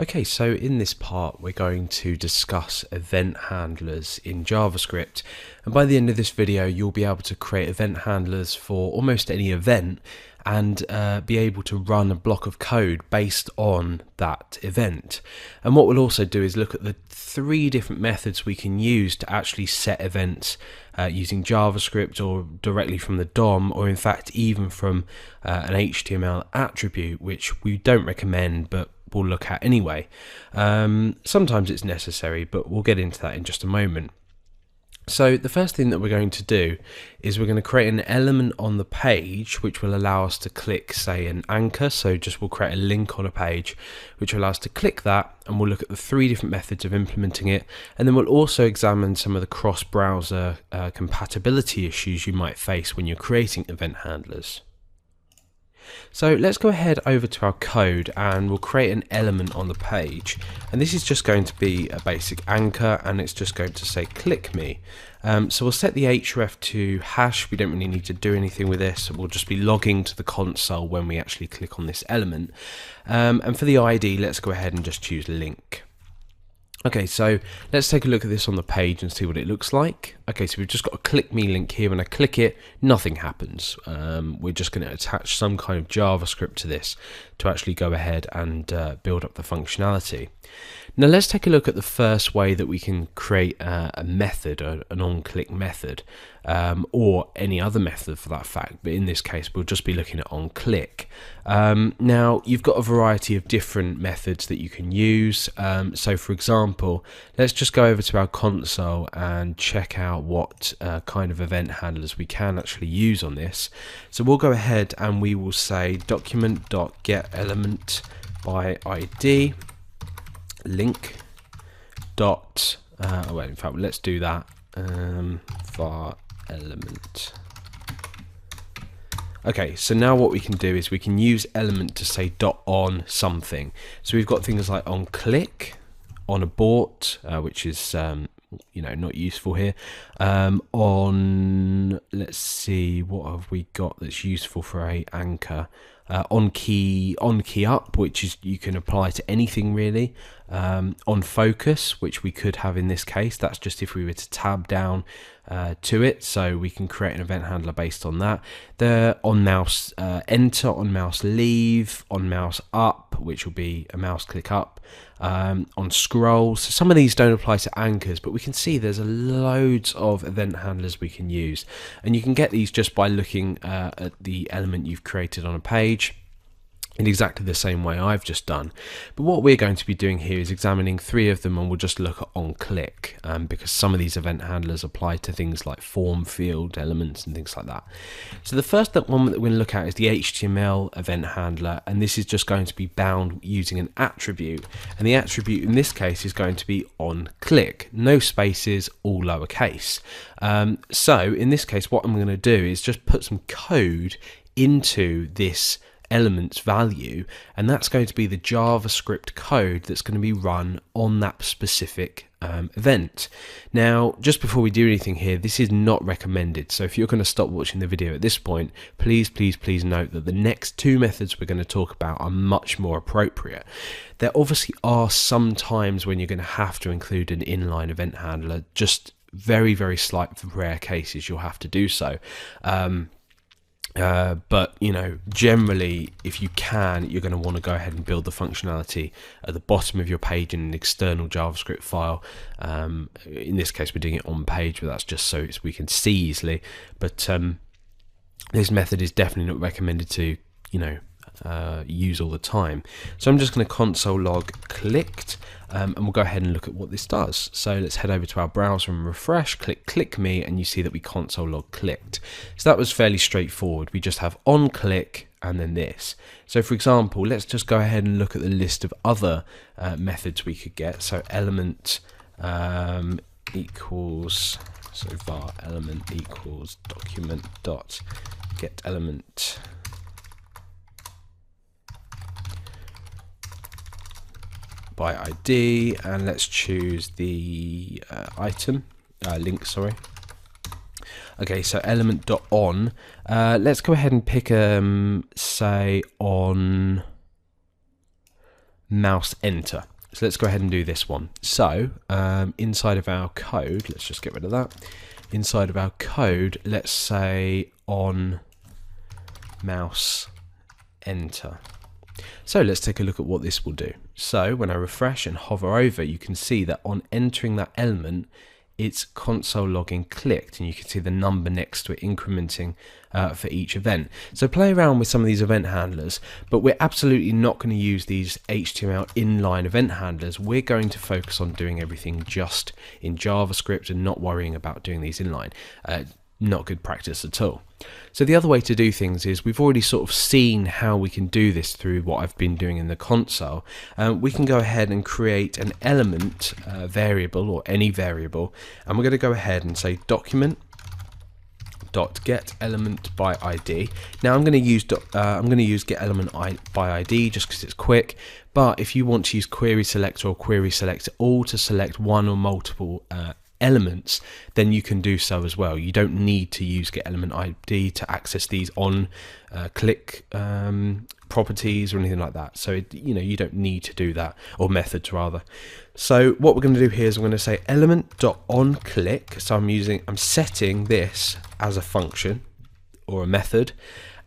Okay, so in this part we're going to discuss event handlers in JavaScript, and by the end of this video you'll be able to create event handlers for almost any event and be able to run a block of code based on that event. And what we'll also do is look at the three different methods we can use to actually set events using JavaScript or directly from the DOM, or in fact even from an HTML attribute, which we don't recommend but we'll look at anyway. Sometimes it's necessary, but we'll get into that in just a moment. So the first thing that we're going to do is we're going to create an element on the page which will allow us to click, say, an anchor. So just we'll create a link on a page which will allow us to click that, and we'll look at the three different methods of implementing it, and then we'll also examine some of the cross-browser compatibility issues you might face when you're creating event handlers. So let's go ahead over to our code and we'll create an element on the page, and this is just going to be a basic anchor, and it's just going to say click me. So we'll set the href to hash. We don't really need to do anything with this. We'll just be logging to the console when we actually click on this element, and for the ID let's go ahead and just choose link. Okay, so let's take a look at this on the page and see what it looks like. Okay, so we've just got a click me link here. When I click it, nothing happens. We're just going to attach some kind of JavaScript to this to actually go ahead and build up the functionality. Now let's take a look at the first way that we can create a method, an on-click method, or any other method for that fact, but in this case we'll just be looking at on-click. Now you've got a variety of different methods that you can use. So for example, let's just go over to our console and check out what kind of event handlers we can actually use on this. So we'll go ahead and we will say document.getElement by ID link dot well, in fact let's do that, var element. Okay, so now what we can do is we can use element to say dot on something. So we've got things like on click, on abort, which is not useful here. On, let's see, what have we got that's useful for a anchor? On key up, which is you can apply to anything really. On focus, which we could have in this case, that's just if we were to tab down to it, so we can create an event handler based on that. The on mouse enter, on mouse leave, on mouse up, which will be a mouse click up, on scroll. So some of these don't apply to anchors, but we can see there's loads of event handlers we can use, and you can get these just by looking at the element you've created on a page in exactly the same way I've just done. But what we're going to be doing here is examining three of them, and we'll just look at on click, because some of these event handlers apply to things like form field elements and things like that. So the first one that we're going to look at is the HTML event handler, and this is just going to be bound using an attribute, and the attribute in this case is going to be on click, no spaces, all lowercase. So in this case what I'm going to do is just put some code into this element's value, and that's going to be the JavaScript code that's going to be run on that specific event. Now just before we do anything here, this is not recommended, so if you're going to stop watching the video at this point, please note that the next two methods we're going to talk about are much more appropriate. There obviously are some times when you're going to have to include an inline event handler, just very slight rare cases you'll have to do so. But generally if you can, you're going to want to go ahead and build the functionality at the bottom of your page in an external JavaScript file. In this case we're doing it on page, but that's just so we can see easily. But this method is definitely not recommended to use all the time. So I'm just going to console log clicked, and we'll go ahead and look at what this does. So let's head over to our browser and refresh, click me, and you see that we console log clicked. So that was fairly straightforward. We just have on click and then this. So for example, let's just go ahead and look at the list of other methods we could get. So element equals, so var element equals document dot get element by ID, and let's choose the item link, sorry. Okay, so element dot on. Let's go ahead and pick say on mouse enter. So let's go ahead and do this one. So inside of our code, let's just get rid of that. Inside of our code, let's say on mouse enter. So let's take a look at what this will do. So when I refresh and hover over, you can see that on entering that element, it's console logging clicked, and you can see the number next to it incrementing for each event. So play around with some of these event handlers, but we're absolutely not going to use these HTML inline event handlers. We're going to focus on doing everything just in JavaScript and not worrying about doing these inline. Not good practice at all. So the other way to do things is, we've already sort of seen how we can do this through what I've been doing in the console. We can go ahead and create an element variable, or any variable, and we're going to go ahead and say document dot get element by ID. Now I'm going to use get element by ID just because it's quick. But if you want to use query selector or query select all to select one or multiple elements, then you can do so as well. You don't need to use get element ID to access these on click properties or anything like that. So you don't need to do that, or methods rather. So what we're going to do here is I'm going to say element.onClick. So I'm setting this as a function or a method,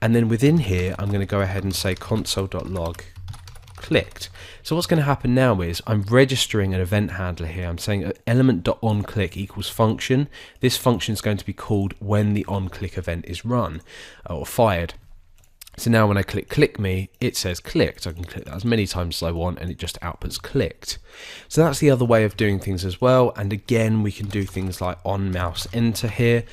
and then within here I'm going to go ahead and say console.log clicked. So what's going to happen now is I'm registering an event handler here. I'm saying element.onClick equals function. This function is going to be called when the onClick event is run or fired. So now when I click me, it says clicked. I can click that as many times as I want, and it just outputs clicked. So that's the other way of doing things as well. And again, we can do things like on mouse enter here.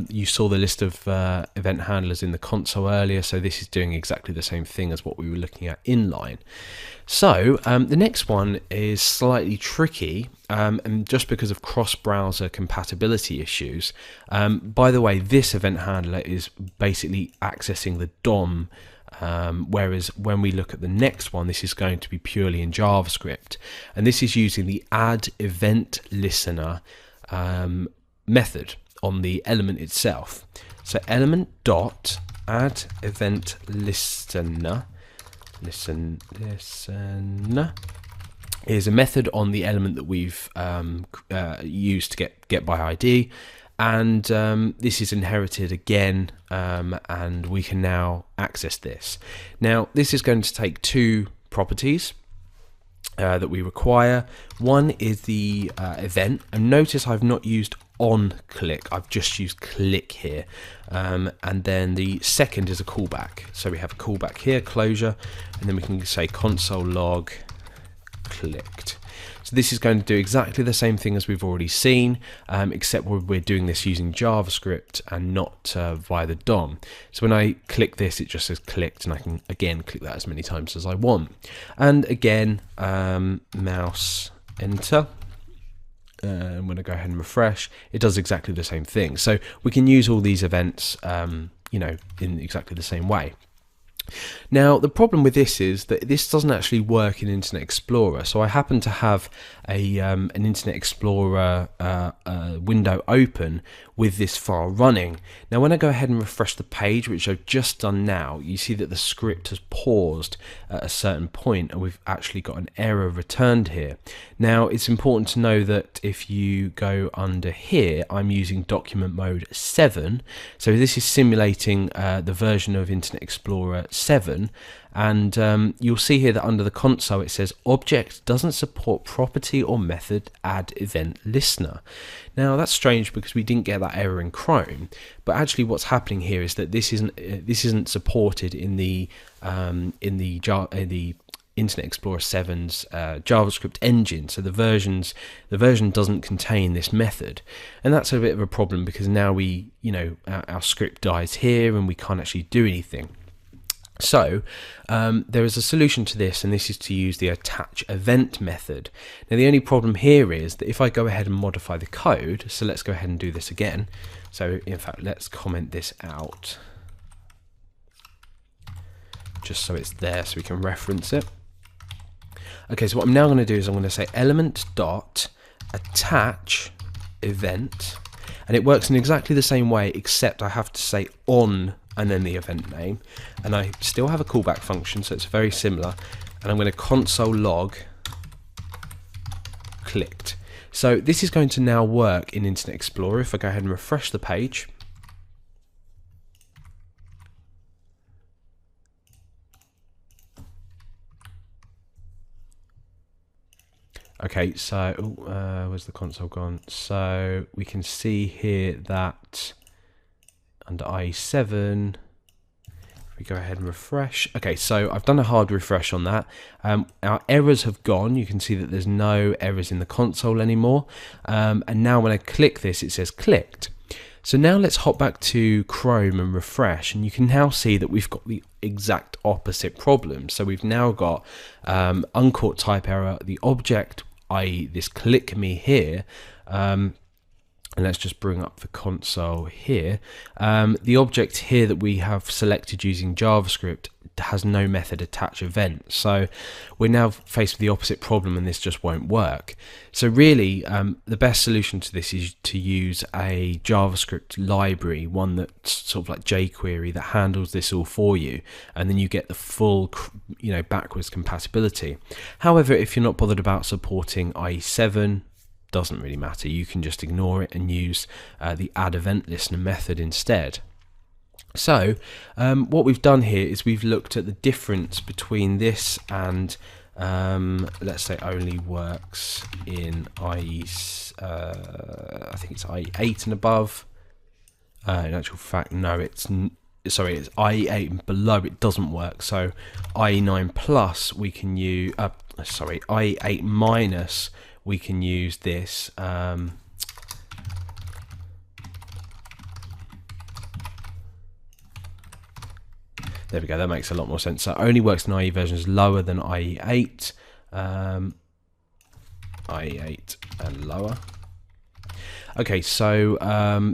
You saw the list of event handlers in the console earlier, so this is doing exactly the same thing as what we were looking at inline. So the next one is slightly tricky, and just because of cross-browser compatibility issues. By the way, this event handler is basically accessing the DOM, whereas when we look at the next one, this is going to be purely in JavaScript, and this is using the add event listener method on the element itself. So element dot add event listener is a method on the element that we've used to get by ID, and this is inherited again, and we can now access this. Now this is going to take two properties that we require. One is the event, and notice I've not used on click, I've just used click here, and then the second is a callback. So we have a callback here, closure, and then we can say console log clicked. So this is going to do exactly the same thing as we've already seen, except we're doing this using JavaScript and not via the DOM. So when I click this, it just says clicked, and I can again click that as many times as I want. And again, mouse enter. I'm going to go ahead and refresh. It does exactly the same thing. So we can use all these events, in exactly the same way. Now the problem with this is that this doesn't actually work in Internet Explorer. So I happen to have an Internet Explorer window open with this file running. Now when I go ahead and refresh the page, which I've just done now, you see that the script has paused at a certain point, and we've actually got an error returned here. Now it's important to know that if you go under here, I'm using document mode 7, so this is simulating the version of Internet Explorer 7, and you'll see here that under the console it says object doesn't support property or method add event listener. Now that's strange because we didn't get that error in Chrome, but actually what's happening here is that this isn't supported in the Internet Explorer 7's JavaScript engine. So the version doesn't contain this method, and that's a bit of a problem because now our script dies here and we can't actually do anything. So there is a solution to this, and this is to use the attach event method. Now the only problem here is that if I go ahead and modify the code, so let's go ahead and do this again. So in fact, let's comment this out just so it's there so we can reference it. Okay, so what I'm now going to do is I'm going to say element dot attach event, and it works in exactly the same way, except I have to say on and then the event name, and I still have a callback function, so it's very similar. and I'm going to console log clicked. So this is going to now work in Internet Explorer. If I go ahead and refresh the page, okay, so where's the console gone? So we can see here that under IE7, if we go ahead and refresh, okay, so I've done a hard refresh on that. Our errors have gone. You can see that there's no errors in the console anymore. And now when I click this, it says clicked. So now let's hop back to Chrome and refresh, and you can now see that we've got the exact opposite problem. So we've now got uncaught type error, the object, i.e. this click me here, and let's just bring up the console here. The object here that we have selected using JavaScript has no method attach event. So we're now faced with the opposite problem, and this just won't work. So really, the best solution to this is to use a JavaScript library, one that's sort of like jQuery, that handles this all for you, and then you get the full, backwards compatibility. However, if you're not bothered about supporting IE7, doesn't really matter. You can just ignore it and use the add event listener method instead. So what we've done here is we've looked at the difference between this and let's say only works in I think it's IE8 and above. In actual fact, no, it's IE8 and below. It doesn't work. So IE9 plus we can use. IE8 minus. We can use this. There we go, that makes a lot more sense. So it only works in IE versions lower than IE8. IE8 and lower. Okay, so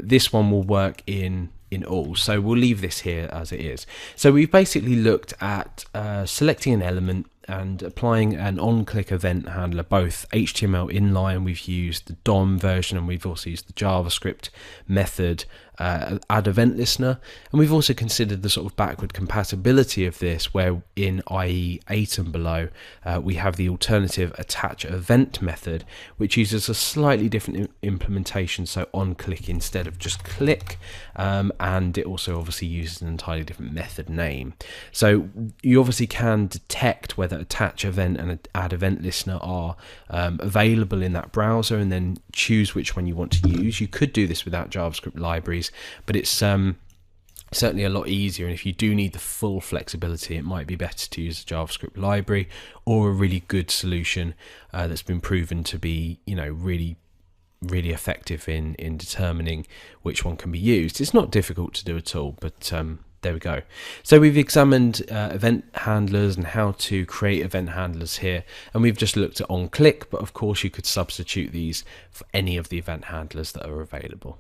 this one will work in all. So we'll leave this here as it is. So we've basically looked at selecting an element and applying an on-click event handler, both HTML inline, we've used the DOM version, and we've also used the JavaScript method add event listener, and we've also considered the sort of backward compatibility of this, where in IE8 and below we have the alternative attach event method, which uses a slightly different implementation, so on click instead of just click, and it also obviously uses an entirely different method name. So you obviously can detect whether attach event and add event listener are available in that browser, and then choose which one you want to use. You could do this without JavaScript libraries, but it's certainly a lot easier, and if you do need the full flexibility, it might be better to use a JavaScript library or a really good solution that's been proven to be, really effective in determining which one can be used. It's not difficult to do at all, but there we go. So we've examined event handlers and how to create event handlers here, and we've just looked at on click, but of course you could substitute these for any of the event handlers that are available.